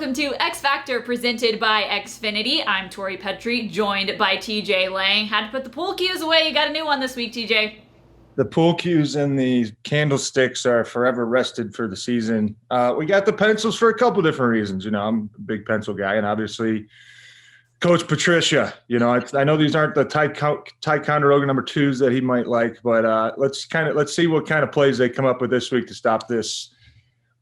welcome to X Factor presented by Xfinity. I'm Tori Petrie, joined by TJ Lang. Had to put the pool cues away. You got a new one this week, TJ. The pool cues and the candlesticks are forever rested for the season. We got the pencils for a couple different reasons. I'm a big pencil guy, and obviously Coach Patricia. I know these aren't the Ticonderoga number twos that he might like, but let's see what kind of plays they come up with this week to stop this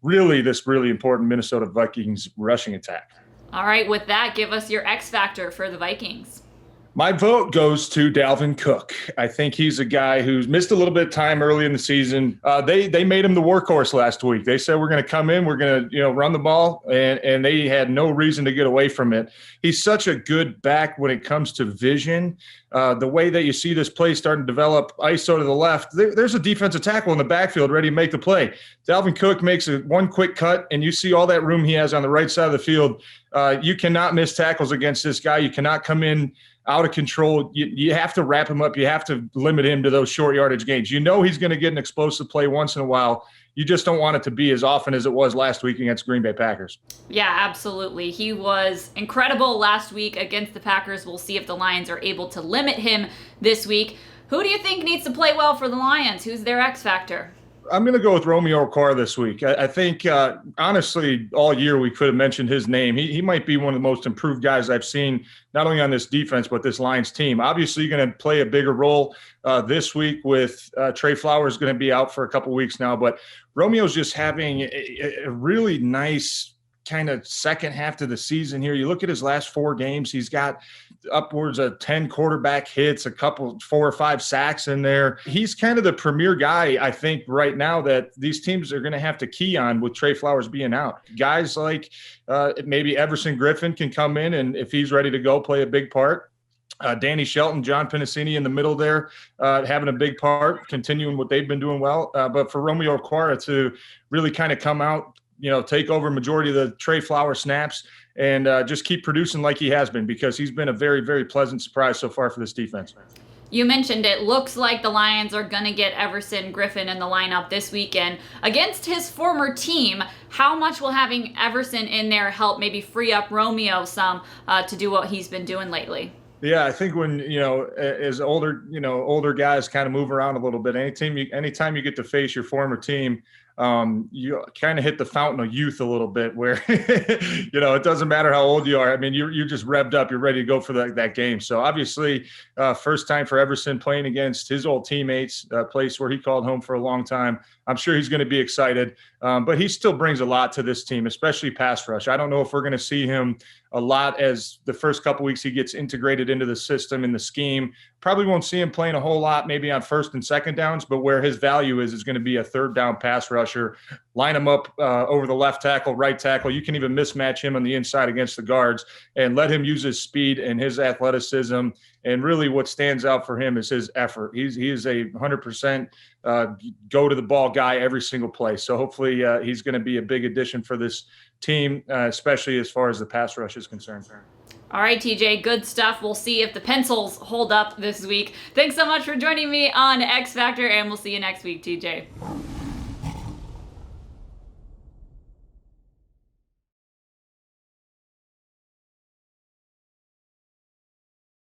really important Minnesota Vikings rushing attack. All right, with that, give us your X Factor for the Vikings. My vote goes to Dalvin Cook. I think he's a guy who's missed a little bit of time early in the season. They made him the workhorse last week. They said we're going to come in, we're going to run the ball, and they had no reason to get away from it. He's such a good back when it comes to vision. The way that you see this play starting to develop, ISO to the left, there's a defensive tackle in the backfield ready to make the play. Dalvin Cook makes one quick cut, and you see all that room he has on the right side of the field. You cannot miss tackles against this guy. You cannot come in out of control. You have to wrap him up. You have to limit him to those short yardage gains. He's going to get an explosive play once in a while. You just don't want it to be as often as it was last week against Green Bay Packers. Yeah, absolutely. He was incredible last week against the Packers. We'll see if the Lions are able to limit him this week. Who do you think needs to play well for the Lions? Who's their X factor? I'm going to go with Romeo Okwara this week. I think, honestly, all year we could have mentioned his name. He might be one of the most improved guys I've seen, not only on this defense, but this Lions team. Obviously, going to play a bigger role this week with Trey Flowers going to be out for a couple weeks now. But Romeo's just having a really nice kind of second half to the season here. You look at his last 4 games, he's got upwards of 10 quarterback hits, a couple 4 or 5 sacks in there. He's kind of the premier guy, I think, right now that these teams are going to have to key on with Trey Flowers being out. Guys like maybe Everson Griffin can come in, and if he's ready to go, play a big part. Danny Shelton, John Pennicini in the middle there, having a big part, continuing what they've been doing well. But for Romeo Okwara to really kind of come out, take over majority of the Trey Flowers snaps and just keep producing like he has been, because he's been a very, very pleasant surprise so far for this defense. You mentioned it looks like the Lions are going to get Everson Griffin in the lineup this weekend against his former team. How much will having Everson in there help maybe free up Romeo some to do what he's been doing lately? Yeah, I think when, as older guys kind of move around a little bit, anytime you get to face your former team, you kind of hit the fountain of youth a little bit where, it doesn't matter how old you are. I mean, you're just revved up. You're ready to go for that game. So obviously, first time for Everson playing against his old teammates, a place where he called home for a long time. I'm sure he's going to be excited, but he still brings a lot to this team, especially pass rush. I don't know if we're going to see him a lot as the first couple weeks he gets integrated into the system and the scheme. Probably won't see him playing a whole lot maybe on first and second downs, but where his value is going to be a third down pass rusher. Line him up over the left tackle, right tackle. You can even mismatch him on the inside against the guards and let him use his speed and his athleticism. And really what stands out for him is his effort. He is a 100% go to the ball guy every single play. So hopefully he's going to be a big addition for this team, especially as far as the pass rush is concerned. All right, TJ, good stuff. We'll see if the pencils hold up this week. Thanks so much for joining me on X Factor, and we'll see you next week, TJ.